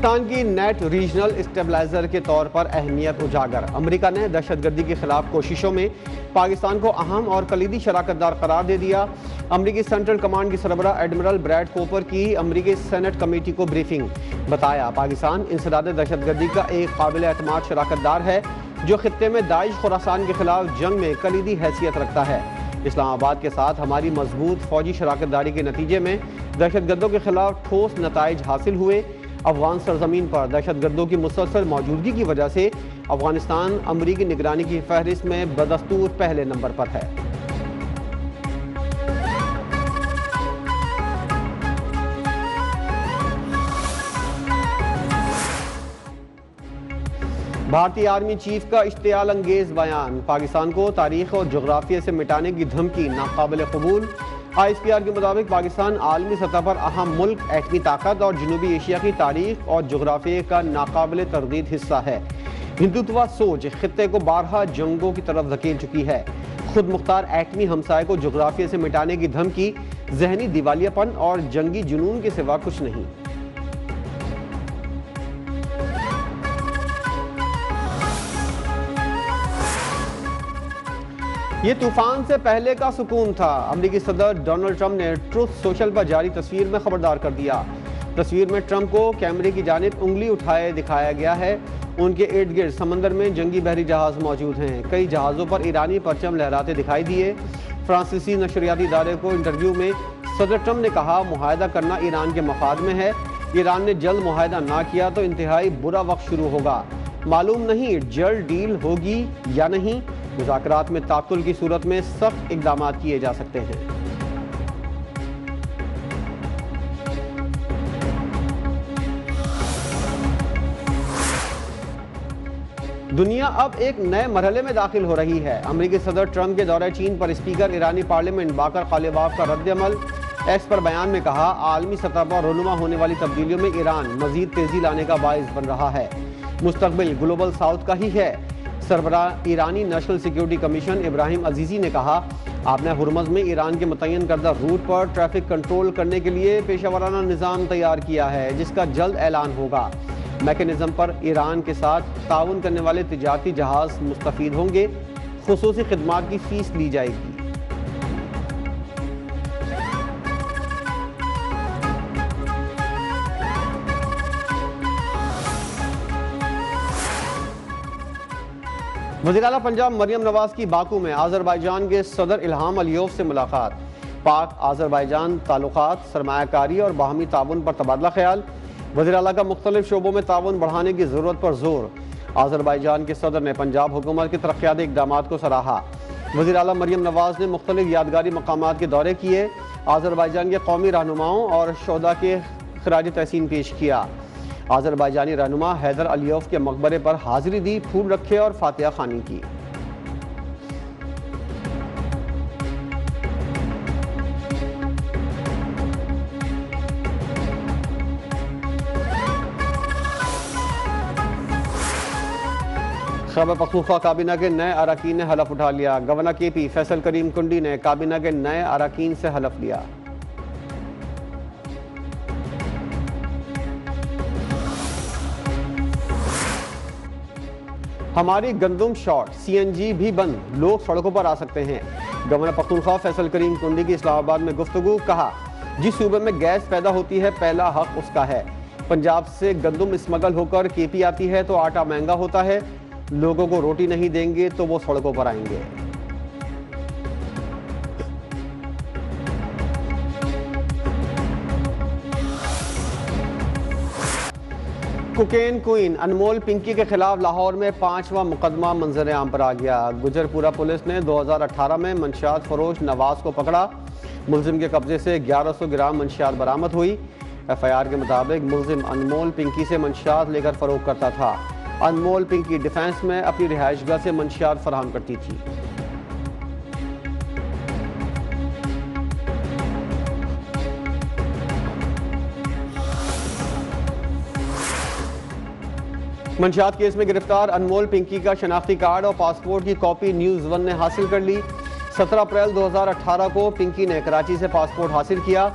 पाकिस्तान की net regional stabiliser के तौर पर अहमियत उजागर। अमेरिका ने दहशतगर्दी के खिलाफ कोशिशों में पाकिस्तान को अहम और कलीदी शराकतदार करार दे दिया। अमेरिकी सेंट्रल कमांड की सरबराह एडमिरल ब्रैड कोपर की अमेरिकी सेनेट कमेटी को ब्रीफिंग। बताया, पाकिस्तान इंसदाद दहशतगर्दी का एक काबिल एतमाद शराकतदार है जो खित्ते में दाइश खुरासान के खिलाफ जंग में कलीदी हैसियत रखता है। इस्लामाबाद के साथ हमारी मजबूत फौजी शराकतदारी के नतीजे में दहशतगर्दों के खिलाफ ठोस नताइज हासिल हुए। अफगान सरजमीन पर दहशतगर्दों की मुसलसल मौजूदगी की वजह से अफगानिस्तान अमरीकी निगरानी की फहरिस्त में बदस्तूर पहले नंबर पर है। भारतीय आर्मी चीफ का इश्तियाल अंगेज बयान। पाकिस्तान को तारीख और जोग्राफिया से मिटाने की धमकी नाकाबिल कबूल। ISPR के मुताबिक पाकिस्तान आलमी सतह पर अहम मुल्क, एटमी ताकत और जनूबी एशिया की तारीख और जोग्राफिया का नाकाबिल तरदीद हिस्सा है। हिंदुत्व सोच खित्ते को बारहा जंगों की तरफ धकेल चुकी है। खुद मुख्तार एटमी हमसाए को जोग्राफिया से मिटाने की धमकी जहनी दिवालियापन और जंगी जुनून के सिवा कुछ नहीं। ये तूफान से पहले का सुकून था। अमेरिकी सदर डोनाल्ड ट्रंप ने ट्रुथ सोशल पर जारी तस्वीर में खबरदार कर दिया। तस्वीर में ट्रंप को कैमरे की जानिब उंगली उठाए दिखाया गया है। उनके इर्द गिर्द समंदर में जंगी बहरी जहाज मौजूद हैं। कई जहाज़ों पर ईरानी परचम लहराते दिखाई दिए। फ्रांसीसी नशरियाती इदारे को इंटरव्यू में सदर ट्रंप ने कहा, मुआहदा करना ईरान के मफाद में है। ईरान ने जल्द मुआहदा ना किया तो इंतहाई बुरा वक्त शुरू होगा। मालूम नहीं जल्द डील होगी या नहीं। मुज़ाकरात में ताकुल की सूरत में सख्त इक़दाम किए जा सकते हैं। दुनिया अब एक नए मरहले में दाखिल हो रही है। अमेरिकी सदर ट्रंप के दौरे चीन पर स्पीकर ईरानी पार्लियामेंट बाकर कालिबाफ का रद्द-ए-अमल। एक्स पर बयान में कहा, आलमी सतह पर रोनुमा होने वाली तब्दीलियों में ईरान मजीद तेजी लाने का बाइस बन रहा है। मुस्तकबिल ग्लोबल साउथ का ही है। सरबराह ईरानी national security commission Ibrahim Azizi ने कहा, आपने हुर्मज़ में ईरान के मुतय्यन करदा रूट पर ट्रैफिक कंट्रोल करने के लिए पेशावराना निज़ाम तैयार किया है जिसका जल्द ऐलान होगा। मैकेनिज़्म पर ईरान के साथ ताउन करने वाले तिजारती जहाज़ मुस्तफ़ीद होंगे। खुसूसी खिदमात की फ़ीस ली जाएगी। वज़ीर आला पंजाब मरियम नवाज की बाकू में आज़रबाईजान के सदर इल्हाम अलियोव से मुलाकात। पाक आज़रबाईजान ताल्लुकात, सरमायाकारी और बाहमी ताउन पर तबादला ख्याल। वज़ीर आला का मुख्तलिफ शोबों में ताउन बढ़ाने की ज़रूरत पर जोर। आज़रबाईजान के सदर ने पंजाब हुकूमत के तरक्याती इक़दामात को सराहा। वज़ीर आला मरियम नवाज ने मुख्तलिफ यादगारी मकामात के दौरे किए। आज़रबाईजान के कौमी रहनुमाओं और शोहदा के खराज तहसीन पेश किया। आज़रबाईजानी रहनुमा हैदर अलियोव के मकबरे पर हाजिरी दी, फूल रखे और फातिहा खानी की। खैबर पख्तूनख्वा काबीना के नए अरकान ने हलफ उठा लिया। गवर्नर KP फैसल करीम कुंडी ने काबीना के नए अरकान से हलफ लिया। हमारी गंदम शॉर्ट CNG भी बंद, लोग सड़कों पर आ सकते हैं। गवर्नर पख्तूनख्वा फैसल करीम कुंडी की इस्लामाबाद में गुफ्तगू। कहा, जिस सूबे में गैस पैदा होती है पहला हक उसका है। पंजाब से गंदम स्मगल होकर KP आती है तो आटा महंगा होता है। लोगों को रोटी नहीं देंगे तो वो सड़कों पर आएंगे। कोकेन क्वीन अनमोल पिंकी के खिलाफ लाहौर में 5वां मुकदमा मंजर आम पर आ गया। गुजरपुरा पुलिस ने 2018 में मंशियात फरोश नवाज को पकड़ा। मुलजिम के कब्जे से 1100 ग्राम मंशियात बरामद हुई। FIR के मुताबिक मुलजिम अनमोल पिंकी से मंशियात लेकर फरोख्त करता था। अनमोल पिंकी डिफेंस में अपनी रिहाइशगाह से मंशियात फराहम करती थी। मंशियात केस में गिरफ्तार अनमोल पिंकी का शनाख्ती कार्ड और पासपोर्ट की कॉपी न्यूज़ 1 ने हासिल कर ली। 17 अप्रैल 2018 को पिंकी ने कराची से पासपोर्ट हासिल किया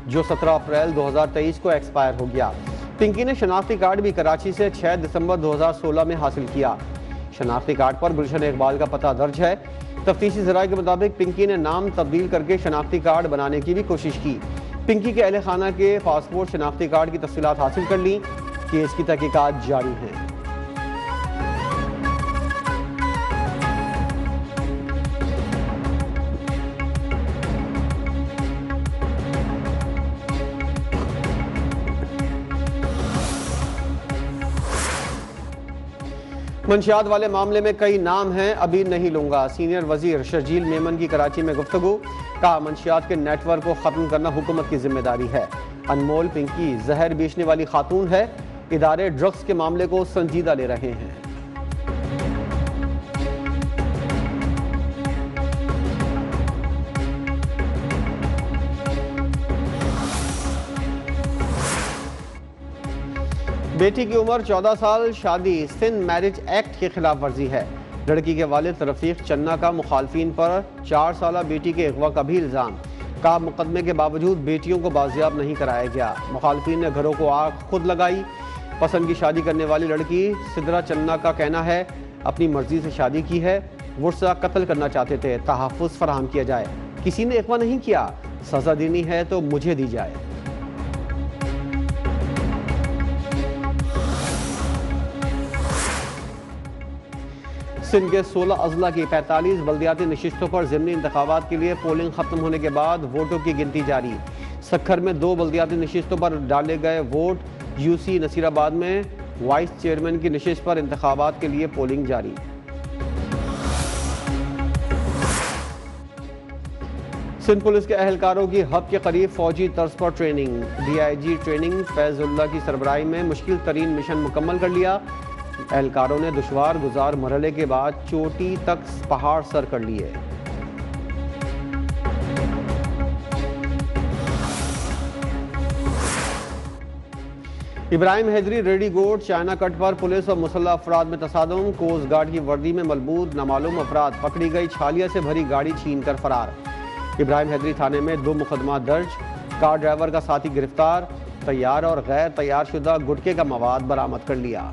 जो 17 अप्रैल 2023 को एक्सपायर हो गया। पिंकी ने शनाख्ती कार्ड भी कराची से 6 दिसंबर 2016 में हासिल किया। शनाख्ती कार्ड पर गुलशन इकबाल का पता दर्ज है। तफ्तीशी ज़राए के मुताबिक पिंकी ने नाम तब्दील करके शनाख्ती कार्ड बनाने की भी कोशिश की। पिंकी के अहले खाना के पासपोर्ट शनाख्ती कार्ड की तफसीलात हासिल कर ली। केस की तहकीकात जारी है। मंशियात वाले मामले में कई नाम हैं, अभी नहीं लूंगा। सीनियर वजीर शर्जील मेमन की कराची में गुफ्तगू। कहा, मंशियात के नेटवर्क को खत्म करना हुकूमत की जिम्मेदारी है। अनमोल पिंकी जहर बेचने वाली खातून है। इदारे ड्रग्स के मामले को संजीदा ले रहे हैं। बेटी की उम्र 14 साल, शादी सिंध मैरिज एक्ट के खिलाफ वर्जी है। लड़की के वालिद रफीक चन्ना का मुखालफिन पर 4 साल बेटी के अगवा का भी इल्ज़ाम। का मुकदमे के बावजूद बेटियों को बाजियाब नहीं कराया गया। मुखालफिन ने घरों को आग खुद लगाई। पसंद की शादी करने वाली लड़की सिद्रा चन्ना का कहना है, अपनी मर्जी से शादी की है। वुर्सा कत्ल करना चाहते थे, तहफ़्फ़ुज़ फराहम किया जाए। किसी ने अगवा नहीं किया, सज़ा देनी है तो मुझे दी जाए। सिंध के 16 अजला की 45 बल्दियाती नशिस्तों पर ज़िमनी इंतखाबात के लिए पोलिंग खत्म होने के बाद वोटों की गिनती जारी। सक्खर में 2 बल्दियाती नशिस्तों पर डाले गए वोट। यूसी नसीराबाद में वाइस चेयरमैन की नशिस्त पर इंतखाबात के लिए पोलिंग जारी। सिंध पुलिस के अहलकारों की हब के करीब फौजी तर्ज पर ट्रेनिंग। DIG ट्रेनिंग फैजुल्ला की सरबराही में मुश्किल तरीन मिशन मुकम्मल कर लिया। एहलकारों ने दुश्वार गुजार मरहले के बाद चोटी तक पहाड़ सर कर लिए। इब्राहिम हैदरी रेडी गोट चाइना कट पर पुलिस और मुसल्लह अफराद में तसादम। कोस्ट गार्ड की वर्दी में मलबूद नामालूम अफराद पकड़ी गई। छालिया से भरी गाड़ी छीन कर फरार। इब्राहिम हैदरी थाने में 2 मुकदमा दर्ज। कार ड्राइवर का साथी गिरफ्तार। तैयार और गैर तैयार शुदा गुटके का मवाद बरामद कर लिया।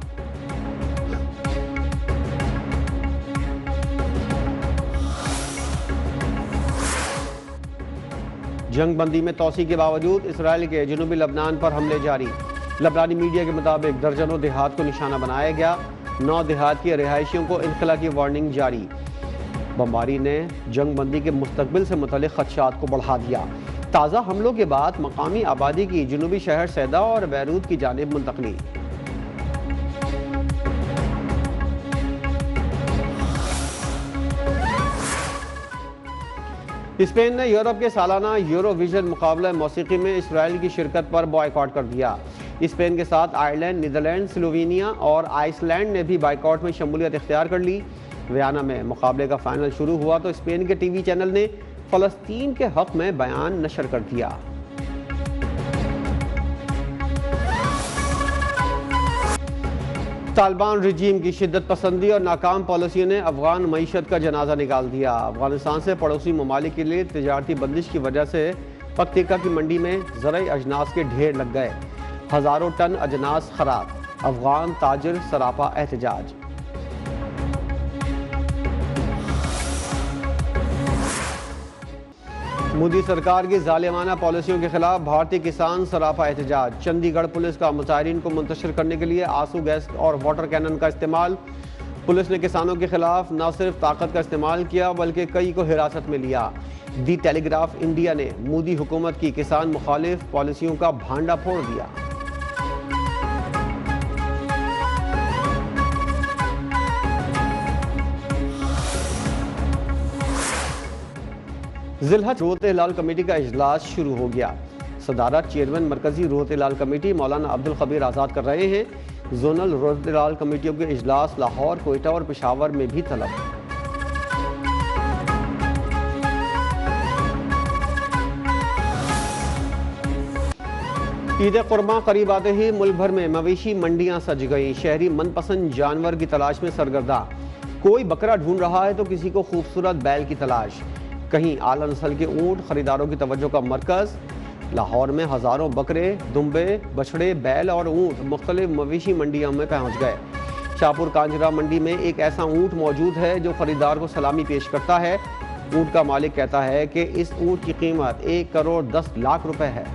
जंग बंदी में तोसी के बावजूद इसराइल के जनूबी लबनान पर हमले जारी। लबनानी मीडिया के मुताबिक दर्जनों देहात को निशाना बनाया गया। 9 देहात के रिहायशियों को इनखला की वार्निंग जारी। बमबारी ने जंग बंदी के मुस्तकबिल से मुतल्लिक खदशात को बढ़ा दिया। ताज़ा हमलों के बाद मकामी आबादी की जनूबी शहर सैदा और बैरूत की जानिब मुंतकली। स्पेन ने यूरोप के सालाना यूरोविजन मुकाबला मौसीकी में इसराइल की शिरकत पर बॉयकॉट कर दिया। स्पेन के साथ आयरलैंड, नीदरलैंड, स्लोवेनिया और आइसलैंड ने भी बॉयकॉट में शमूलियत इख्तियार कर ली। वियना में मुकाबले का फाइनल शुरू हुआ तो स्पेन के टीवी चैनल ने फ़लस्तीन के हक में बयान नशर कर दिया। तालिबान रजीम की शिद्दत पसंदी और नाकाम पॉलिसियों ने अफगान मईशत का जनाजा निकाल दिया। अफगानिस्तान से पड़ोसी ममालिक के लिए तिजारती बंदिश की वजह से पक्तिका की मंडी में ज़रई अजनास के ढेर लग गए। हज़ारों टन अजनास खराब। अफगान ताजिर सरापा एहतजाज। मोदी सरकार की जालिमाना पॉलिसियों के खिलाफ भारतीय किसान सरापा एहतजाज। चंडीगढ़ पुलिस का मुजाहिरीन को मुंतशिर करने के लिए आंसू गैस और वाटर कैनन का इस्तेमाल। पुलिस ने किसानों के खिलाफ न सिर्फ ताकत का इस्तेमाल किया बल्कि कई को हिरासत में लिया। दी टेलीग्राफ इंडिया ने मोदी हुकूमत की किसान मुखालिफ पॉलिसियों का भांडा फोड़ दिया। जिलहज रोहते लाल कमेटी का इजलास शुरू हो गया। सदारत चेयरमैन मरकजी रोहते लाल कमेटी मौलाना अब्दुल खबीर आज़ाद कर रहे हैं। जोनल रोहते लाल कमेटियों के इजलास लाहौर, कोयटा और पेशावर में भी तलब। ईद कुर्बान करीब आते ही मुल्क भर में मवेशी मंडियां सज गईं। शहरी मनपसंद जानवर की तलाश में सरगर्दा। कोई बकरा ढूंढ रहा है तो किसी को खूबसूरत बैल की तलाश। कहीं आला नस्ल के ऊंट खरीदारों की तवज्जो का मरकज। लाहौर में हज़ारों बकरे, दुम्बे, बछड़े, बैल और ऊँट मुख्तलिफ मवेशी मंडियों में पहुँच गए। शाहपुर कांजरा मंडी में एक ऐसा ऊँट मौजूद है जो खरीदार को सलामी पेश करता है। ऊँट का मालिक कहता है कि इस ऊँट की कीमत 1 करोड़ 10 लाख रुपए है।